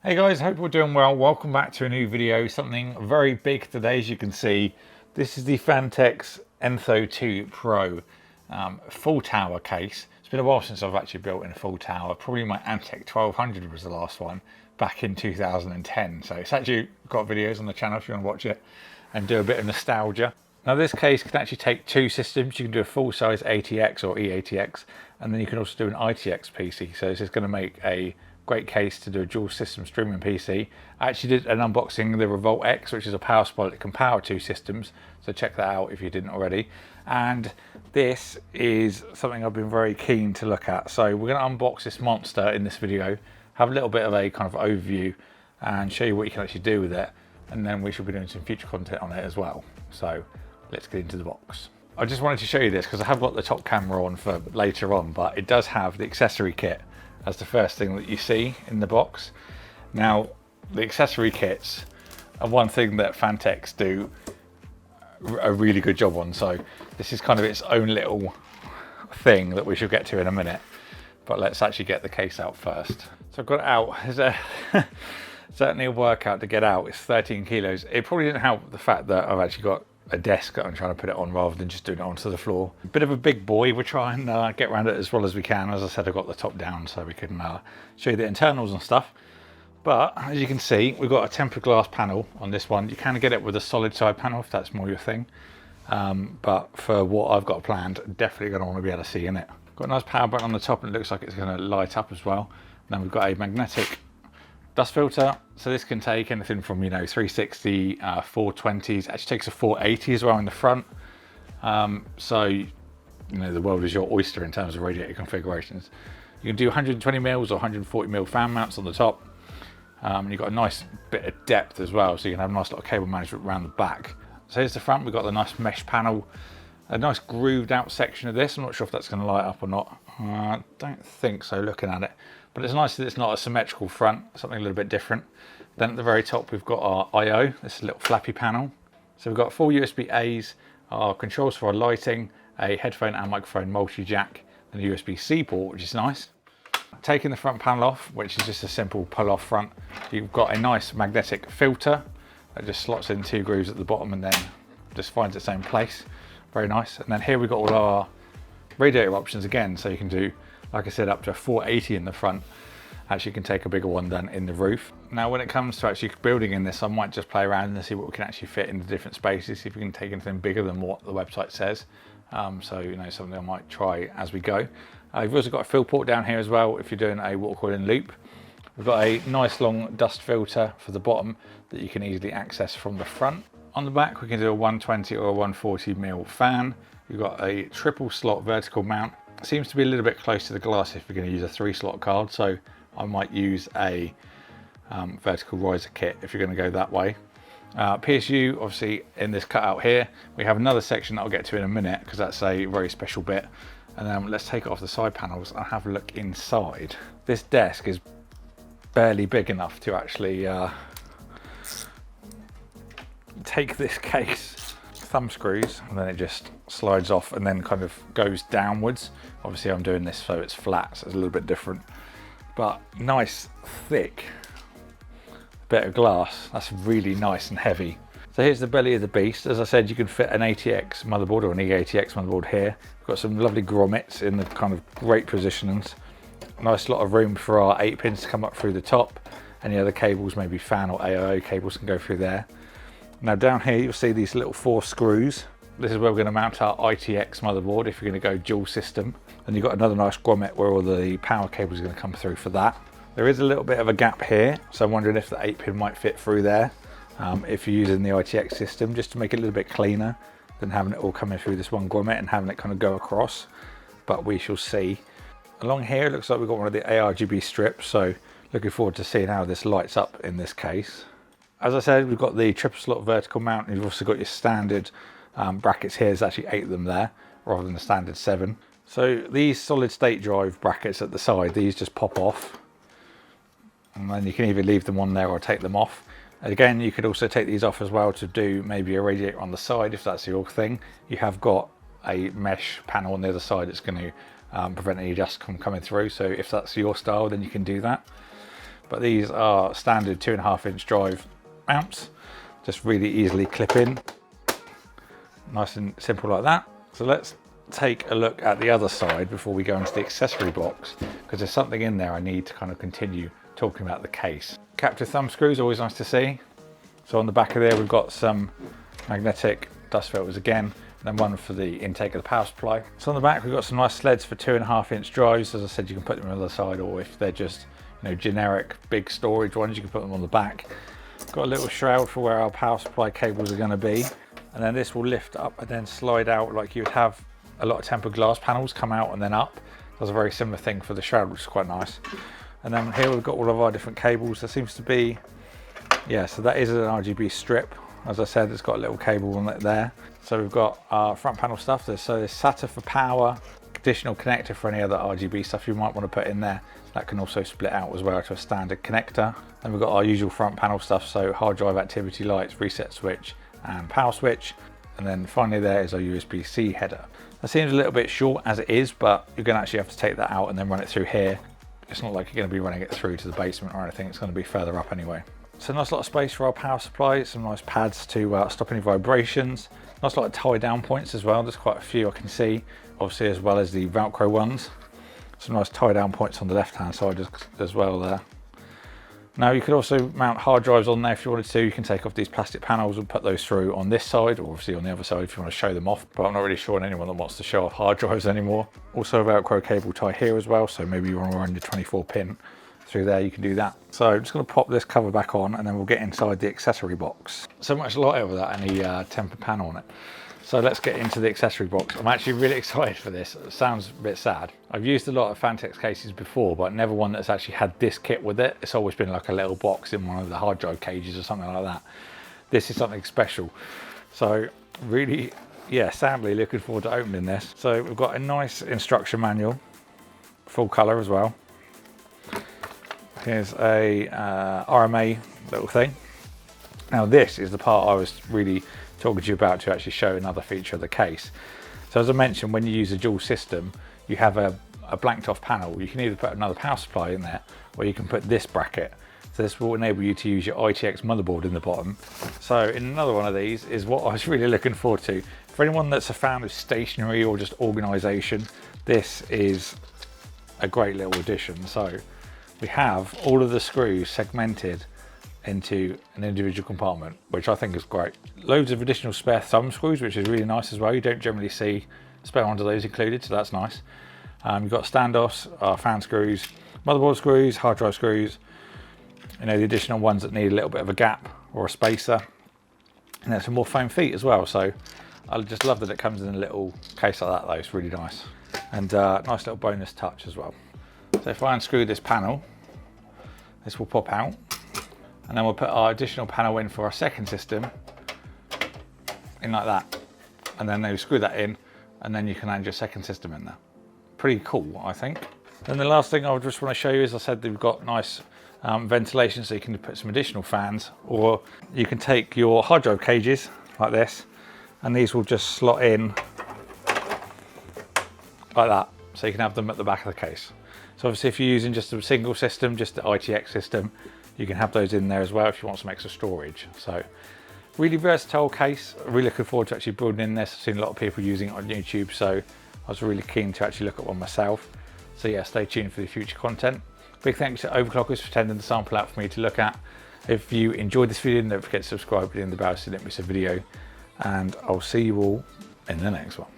Hey guys, hope you're doing well. Welcome back to a new video. Something very big today, as you can see. This is the Phanteks Enthoo Pro full tower case. It's been a while since I've actually built in a full tower. Probably my Antec 1200 was the last one back in 2010. So it's actually got videos on the channel if you want to watch it and do a bit of nostalgia. Now this case can actually take two systems. You can do a full size ATX or eATX, and then you can also do an ITX PC. So this is going to make a great case to do a dual system streaming PC. I actually did an unboxing of the Revolt X, which is a power supply that can power two systems, so check that out if you didn't already. And this is something I've been very keen to look at. So we're going to unbox this monster in this video, have a little bit of a kind of overview and show you what you can actually do with it, and then we should be doing some future content on it as well. So let's get into the box. I just wanted to show you this because I have got the top camera on for later on, but it does have the accessory kit as the first thing that you see in the box. Now, the accessory kits are one thing that Phanteks do a really good job on. So this is kind of its own little thing that we should get to in a minute. But let's actually get the case out first. So I've got it out. It's certainly a workout to get out. It's 13 kilos. It probably didn't help the fact that I've actually got a desk that I'm trying to put it on rather than just doing it onto the floor. A bit of a big boy. We'll try and get around it as well as we can. As I said, I've got the top down so we can show you the internals and stuff. But as you can see, we've got a tempered glass panel on this one. You can get it with a solid side panel if that's more your thing. But for what I've got planned, definitely going to want to be able to see in it. Got a nice power button on the top and it looks like it's going to light up as well. And then we've got a magnetic dust filter, so this can take anything from 360, 420s. Actually takes a 480 as well in the front. So the world is your oyster in terms of radiator configurations. You can do 120 mils or 140 mil fan mounts on the top. And you've got a nice bit of depth as well, so you can have a nice lot of cable management around the back. So here's the front. We've got the nice mesh panel, a nice grooved out section of this. I'm not sure if that's going to light up or not. I don't think so looking at it. But it's nice that it's not a symmetrical front, something a little bit different. Then at the very top, we've got our I/O, this little flappy panel. So we've got 4 USB-A's, our controls for our lighting, a headphone and microphone multi-jack, and a USB-C port, which is nice. Taking the front panel off, which is just a simple pull-off front, you've got a nice magnetic filter that just slots in 2 grooves at the bottom and then just finds its own place. Very nice. And then here we've got all our radiator options again, so you can do, like I said, up to a 480 in the front. Actually, you can take a bigger one than in the roof. Now, when it comes to actually building in this, I might just play around and see what we can actually fit into different spaces, see if we can take anything bigger than what the website says. So, something I might try as we go. You've also got a fill port down here as well if you're doing a water coiling loop. We've got a nice long dust filter for the bottom that you can easily access from the front. On the back, we can do a 120 or a 140 mil fan. You've got a triple slot vertical mount. Seems to be a little bit close to the glass if you're going to use a 3-slot card, so I might use a vertical riser kit if you're going to go that way. PSU, obviously, in this cutout here, we have another section that I'll get to in a minute because that's a very special bit. And then let's take it off the side panels and have a look inside. This desk is barely big enough to actually take this case. Thumb screws, and then it just slides off and then kind of goes downwards. Obviously I'm doing this so it's flat, so it's a little bit different, but nice thick bit of glass. That's really nice and heavy. So here's the belly of the beast. As I said, you can fit an ATX motherboard or an eATX motherboard here. We've got some lovely grommets in the kind of great positionings. Nice lot of room for our 8 pins to come up through the top. Any other cables, maybe fan or AIO cables, can go through there. Now down here you'll see these little 4 screws. This is where we're going to mount our ITX motherboard if you're going to go dual system. And you've got another nice grommet where all the power cables are going to come through for that. There is a little bit of a gap here, so I'm wondering if the 8 pin might fit through there if you're using the ITX system, just to make it a little bit cleaner than having it all coming through this one grommet and having it kind of go across. But we shall see. Along here it looks like we've got one of the ARGB strips, so looking forward to seeing how this lights up in this case. As I said, we've got the triple slot vertical mount, and you've also got your standard brackets here. There's actually 8 of them there rather than the standard 7. So these solid state drive brackets at the side, these just pop off, and then you can either leave them on there or take them off. Again, you could also take these off as well to do maybe a radiator on the side if that's your thing. You have got a mesh panel on the other side that's going to prevent any dust from coming through, so if that's your style then you can do that. but these are standard 2.5-inch drive mounts, just really easily clip in, nice and simple like that. So let's take a look at the other side before we go into the accessory box, because there's something in there I need to kind of continue talking about the case. Captive thumb screws, always nice to see. So on the back of there we've got some magnetic dust filters again, and then one for the intake of the power supply. So on the back we've got some nice sleds for 2.5-inch drives. As I said, you can put them on the other side, or if they're just, you know, generic big storage ones, you can put them on the back. Got a little shroud for where our power supply cables are going to be, and then this will lift up and then slide out like you would have a lot of tempered glass panels come out and then up. Does a very similar thing for the shroud, which is quite nice. And then here we've got all of our different cables. There seems to be, yeah, so that is an RGB strip. As I said, it's got a little cable on it there. So we've got our front panel stuff. There's SATA for power, additional connector for any other RGB stuff you might want to put in there. That can also split out as well to a standard connector. Then we've got our usual front panel stuff, so hard drive activity lights, reset switch and power switch. And then finally there is our USB-C header. That seems a little bit short as it is, but you're going to actually have to take that out and then run it through here. It's not like you're going to be running it through to the basement or anything. It's going to be further up anyway. So nice lot of space for our power supply, some nice pads to stop any vibrations. Nice lot of tie down points as well. There's quite a few I can see, obviously, as well as the Velcro ones. Some nice tie down points on the left hand side as well there. Now you could also mount hard drives on there if you wanted to. You can take off these plastic panels and put those through on this side, or obviously on the other side if you want to show them off, but I'm not really sure on anyone that wants to show off hard drives anymore. Also a Velcro cable tie here as well, so maybe you want to run your 24 pin through there, you can do that. So I'm just going to pop this cover back on and then we'll get inside the accessory box. So much lighter without any tempered panel on it. So let's get into the accessory box. I'm actually really excited for this. It sounds a bit sad. I've used a lot of Phanteks cases before, but never one that's actually had this kit with it. It's always been like a little box in one of the hard drive cages or something like that. This is something special. So really, yeah, sadly looking forward to opening this. So we've got a nice instruction manual, full color as well. Here's a RMA little thing. Now this is the part I was really talking to you about to actually show another feature of the case. So as I mentioned, when you use a dual system, you have a blanked off panel. You can either put another power supply in there, or you can put this bracket. So this will enable you to use your ITX motherboard in the bottom. So in another one of these is what I was really looking forward to. For anyone that's a fan of stationery or just organisation, this is a great little addition. So we have all of the screws segmented into an individual compartment, which I think is great. Loads of additional spare thumb screws, which is really nice as well. You don't generally see spare ones of those included, so that's nice. You've got standoffs, fan screws, motherboard screws, hard drive screws, you know, the additional ones that need a little bit of a gap or a spacer. And there's some more foam feet as well, so I just love that it comes in a little case like that though. It's really nice. And nice little bonus touch as well. So if I unscrew this panel, this will pop out. And then we'll put our additional panel in for our second system, in like that. And then you screw that in, and then you can add your second system in there. Pretty cool, I think. Then the last thing I would just want to show you is, I said that we've got nice ventilation, so you can put some additional fans, or you can take your hard drive cages like this, and these will just slot in like that. So you can have them at the back of the case. So obviously if you're using just a single system, just the ITX system, you can have those in there as well if you want some extra storage. So really versatile case. Really looking forward to actually building in this. I've seen a lot of people using it on YouTube, so I was really keen to actually look at one myself. So yeah, stay tuned for the future content. Big thanks to Overclockers for sending the sample out for me to look at. If you enjoyed this video, don't forget to subscribe and hit the bell so you don't miss a video. And I'll see you all in the next one.